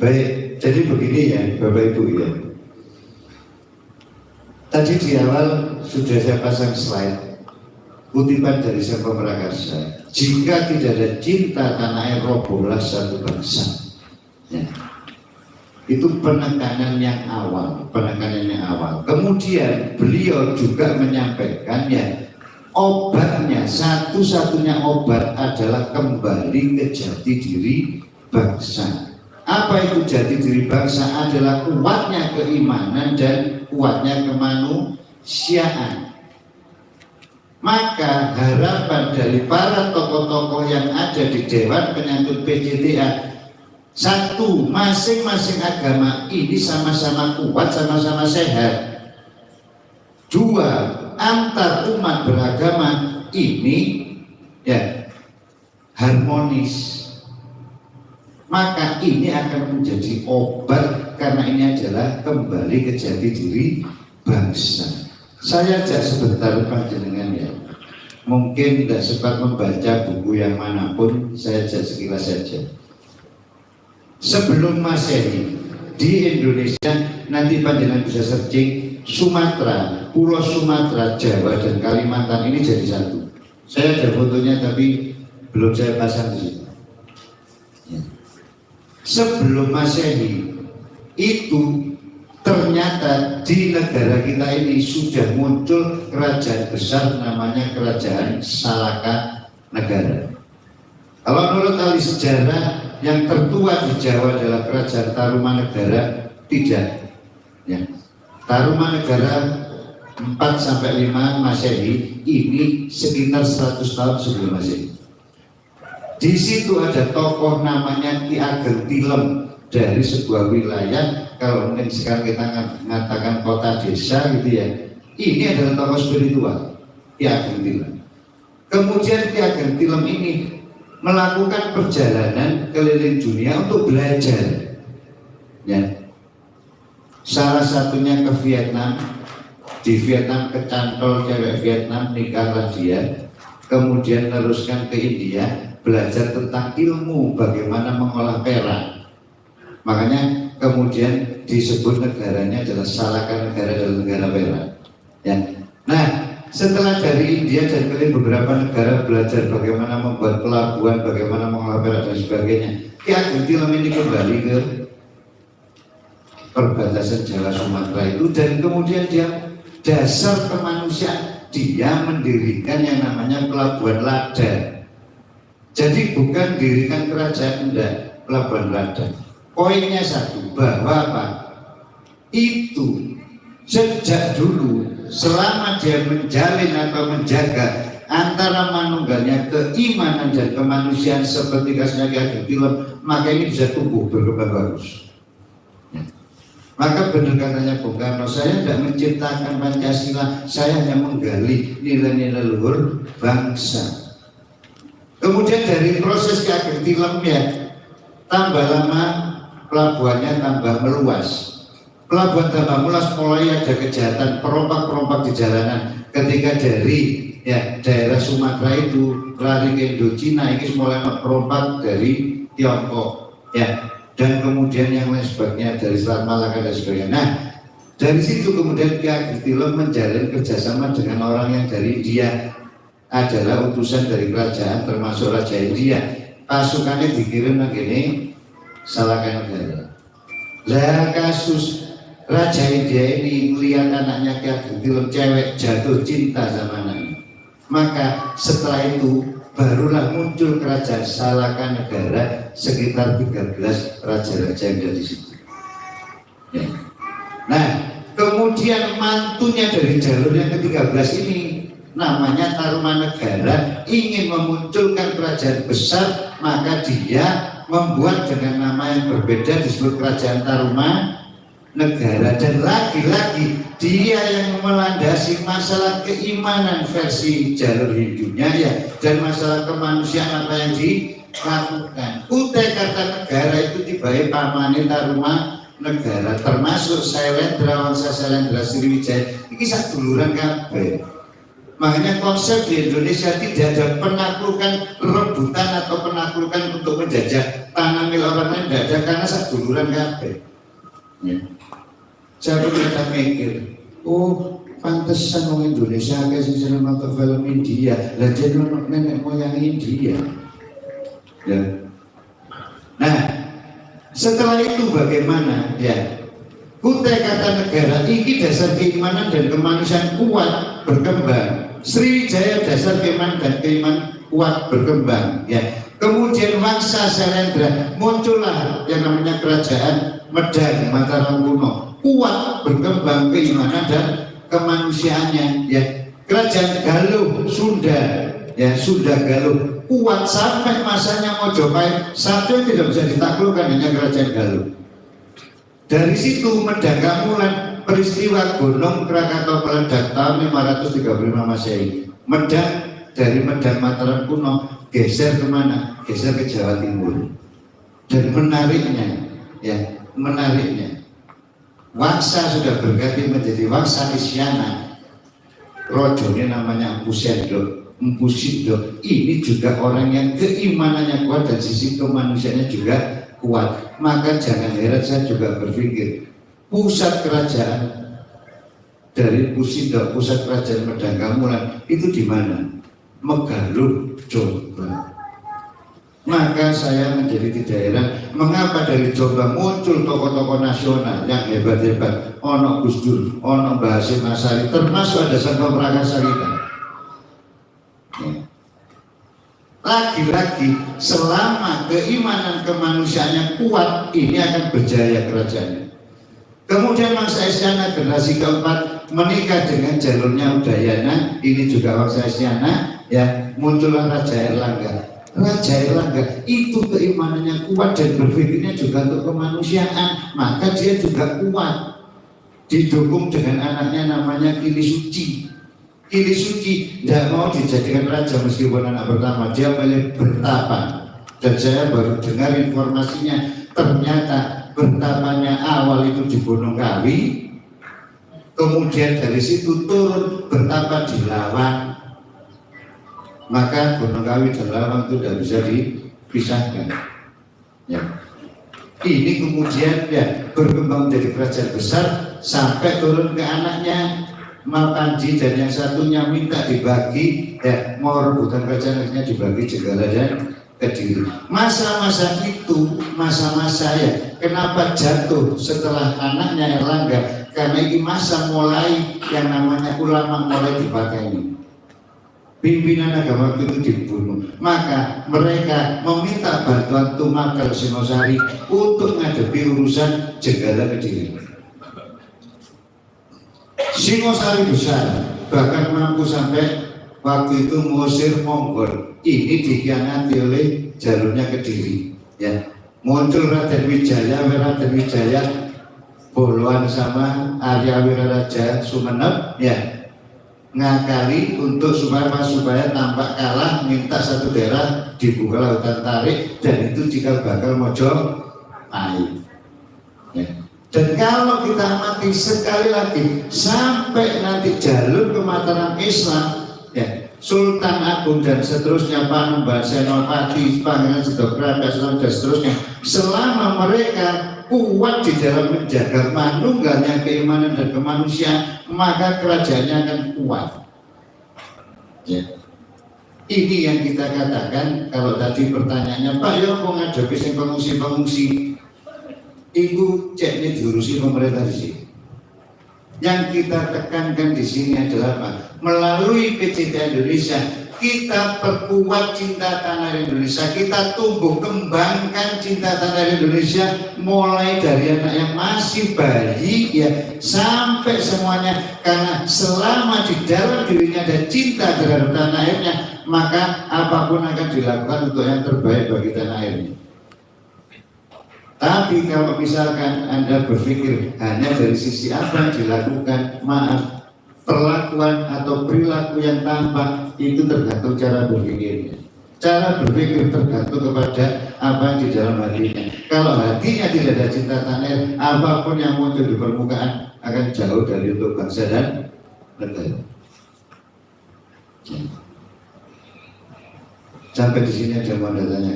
Baik, jadi begini ya Bapak Ibu ya. Tadi di awal sudah saya pasang slide kutipan dari Sang Pemrakarsa. Jika tidak ada cinta tanah air, robohlah satu bangsa. Ya. Itu penekanan yang awal. Kemudian beliau juga menyampaikan ya, obatnya, satu-satunya obat adalah kembali ke jati diri bangsa. Apa itu jati diri bangsa? Adalah kuatnya keimanan dan kuatnya kemanusiaan. Maka harapan dari para tokoh-tokoh yang ada di Dewan Penyantun PJTA, satu, masing-masing agama ini sama-sama kuat, sama-sama sehat. Dua, antar umat beragama ini ya harmonis. Maka ini akan menjadi obat, karena ini adalah kembali ke jati diri bangsa. Saya ajak sebentar panjenengan ya, mungkin tidak sempat membaca buku yang manapun, saya ajak sekilas saja. Sebelum Masehi di Indonesia, nanti panjenengan bisa searching, Sumatera, Pulau Sumatera, Jawa dan Kalimantan ini jadi satu. Saya ada fotonya tapi belum saya pasang di sini. Sebelum Masehi itu ternyata di negara kita ini sudah muncul kerajaan besar namanya Kerajaan Salaka Negara. Kalau menurut ahli sejarah, yang tertua di Jawa adalah Kerajaan Tarumanegara. Tidak ya. Tarumanegara 4-5 Masehi, ini sekitar 100 tahun sebelum Masehi. Di situ ada tokoh namanya Ki Ageng Tilem dari sebuah wilayah, kalau mungkin sekarang kita mengatakan kota desa gitu ya. Ini adalah tokoh spiritual Ki Ageng Tilem. Kemudian Ki Ageng Tilem ini melakukan perjalanan keliling dunia untuk belajar. Ya. Salah satunya ke Vietnam. Di Vietnam kecantol cewek Vietnam, nikahlah dia. Kemudian teruskan ke India, belajar tentang ilmu bagaimana mengolah perak. Makanya kemudian disebut negaranya adalah Salaka Negara dalam negara perak. Ya. Nah, setelah dari India dan keliling beberapa negara belajar bagaimana membuat pelabuhan, bagaimana mengolah perak dan sebagainya, Ki Ageng Tilem ini kembali ke perbatasan Jawa Sumatera itu, dan kemudian dia dasar kemanusiaan, dia mendirikan yang namanya Pelabuhan Lada. Jadi bukan dirikan kerajaan, enggak, Pelabuhan Lada. Poinnya satu, bahwa apa? Itu sejak dulu, selama dia menjalin atau menjaga antara manunggalnya keimanan dan kemanusiaan seperti kasusnya Ki Ageng Tilem, maka ini bisa tumbuh berkembang bagus. Maka benar katanya Bung Karno, saya tidak menciptakan Pancasila, saya hanya menggali nilai-nilai luhur bangsa. Kemudian dari proses Ki Ageng Tilem ya, tambah lama pelabuhannya tambah meluas. Pelabuhan tambah meluas, mulai ada kejahatan perompak-perompak di jalanan. Ketika dari ya daerah Sumatera itu lari ke Indochina, ini mulai perompak dari Tiongkok ya, dan kemudian yang lain sebagainya dari Selat Malaka dan sebagainya. Nah, dari situ kemudian Ki Ageng Tilem menjalin kerjasama dengan orang yang dari India, adalah utusan dari kerajaan termasuk Raja India. Pasukannya dikirim ke ini Salaka Negara. Lah kasus Raja India ini melihat anaknya Ki Ageng Tilem cewek, jatuh cinta sama anaknya. Maka setelah itu barulah muncul Kerajaan Salaka Negara, sekitar 13 raja-raja yang ada di situ. Ya. Nah, kemudian mantunya dari jalur yang ke-13 ini namanya Tarumanegara ingin memunculkan kerajaan besar, maka dia membuat dengan nama yang berbeda disebut Kerajaan Tarumanegara. Dan lagi-lagi dia yang melandasi masalah keimanan versi jalur Hindunya ya, dan masalah kemanusiaan apa yang dilakukan. Kutai Kartanegara itu tiba-tiba pamane Tarumanegara, termasuk Sailendra, Wangsa Sailendra Sriwijaya, ini saduluran kabeh. Makanya konsep di Indonesia tidak ada penaklukan rebutan atau penaklukan untuk menjajah tanah milik orang lain, tidak ada, karena saduluran kabeh. Ya. Saya pernah mikir, oh pantesan orang Indonesia kayak sing seneng nonton film India, lah jadi nenek moyang India. Ya. Nah, setelah itu bagaimana? Ya, Kutai Kartanegara ini dasar keimanan dan kemanusiaan kuat berkembang. Sriwijaya dasar keimanan dan keimanan kuat berkembang. Ya. Kemudian Wangsa Syailendra, muncullah yang namanya kerajaan Medang Mataram kuno, kuat berkembang keimanan dan kemanusiaannya. Ya. Kerajaan Galuh Sunda, ya Sunda Galuh, kuat sampai masanya Mojopahit, satu yang tidak bisa ditaklukkan hanya kerajaan Galuh. Dari situ Medang Kamulan, peristiwa Gunung Krakatau meledak tahun 535 Masehi. Medang, dari Medang Mataram kuno geser kemana? Geser ke Jawa Timur. Dan menariknya, ya menariknya, Wangsa sudah berganti menjadi Wangsa Isyana. Rojone namanya Empu Sindok. Ini juga orang yang keimanannya kuat dan sisi kemanusiaannya juga kuat. Maka jangan heran saya juga berpikir, pusat kerajaan dari Pusindok, pusat kerajaan Medang Kamulan itu di mana? Megaluh, Jombang. Maka saya menjadi tidak heran mengapa dari Jombang muncul tokoh-tokoh nasional yang hebat-hebat. Ono Gus Dur, ono Mbah Hasyim Asy'ari, termasuk ada Sangga Prakasa kita. Lagi-lagi selama keimanan kemanusiaannya kuat, ini akan berjaya kerajaannya. Kemudian Wangsa Isyana generasi keempat menikah dengan jalurnya Udayana, ini juga Wangsa Isyana, ya muncullah Raja Erlangga. Raja Erlangga itu keimanannya kuat dan berpikirnya juga untuk kemanusiaan, maka dia juga kuat, didukung dengan anaknya namanya Kili Suci. Kili Suci tidak mau dijadikan raja meskipun anak pertama, dia milih bertapa. Dan saya baru dengar informasinya, ternyata bertapanya awal itu di Gunung Kawi, kemudian dari situ turun bertapa di Lawang. Maka Gunung Kawi dan Lawang itu tidak bisa dipisahkan. Ya. Ini kemudian ya berkembang menjadi kerajaan besar sampai turun ke anaknya Mapanji, dan yang satunya minta dibagi, ya mau rebutan kerajaan akhirnya dibagi Jenggala dan Kediri. Masa-masa itu masa-masa ya kenapa jatuh setelah anaknya Erlangga, karena ini masa mulai yang namanya ulama mulai dipakai ini. Pimpinan agama itu dibunuh, maka mereka meminta bantuan Tumakal Singosari untuk menghadapi urusan Jenggala Kediri. Singosari besar, bahkan mampu sampai waktu itu mengusir Mongol. Ini dikhianati oleh jalurnya Kediri. Ya, muncul Raden Wijaya boloan sama Arya Wiraraja Sumenep, ya ngakali untuk supaya tampak kalah, minta satu daerah dibuka lautan tarik, dan itu cikal bakal Mojopahit. Ya. Dan kalau kita amati sekali lagi sampai nanti jalur ke Mataram Islam, ya Sultan Agung dan seterusnya, Panembahan Senopati, Pangeran Sedokrada dan seterusnya, selama mereka kuat di dalam menjaga manunggalnya keimanan dan kemanusiaan, maka kerajaannya akan kuat. Ya. Ini yang kita katakan, kalau tadi pertanyaannya, Pak, ya mau ngadepi sing pengungsi-pengungsi, itu ceknya diurusi pemerintah di sini. Yang kita tekankan di sini adalah apa? Melalui PCT Indonesia, kita perkuat cinta tanah air Indonesia, kita tumbuh kembangkan cinta tanah air Indonesia, mulai dari anak yang masih bayi ya sampai semuanya, karena selama di dalam dirinya ada cinta terhadap tanah airnya, maka apapun akan dilakukan untuk yang terbaik bagi tanah airnya. Tapi kalau misalkan Anda berpikir hanya dari sisi apa yang dilakukan, maaf, perlakuan atau perilaku yang tampak itu tergantung cara berpikirnya. Cara berpikir tergantung kepada apa yang di dalam hatinya. Kalau hatinya tidak ada cinta tanah air, apapun yang muncul di permukaan akan jauh dari untuk bangsa dan negara. Sampai di sini ada yang mau tanya.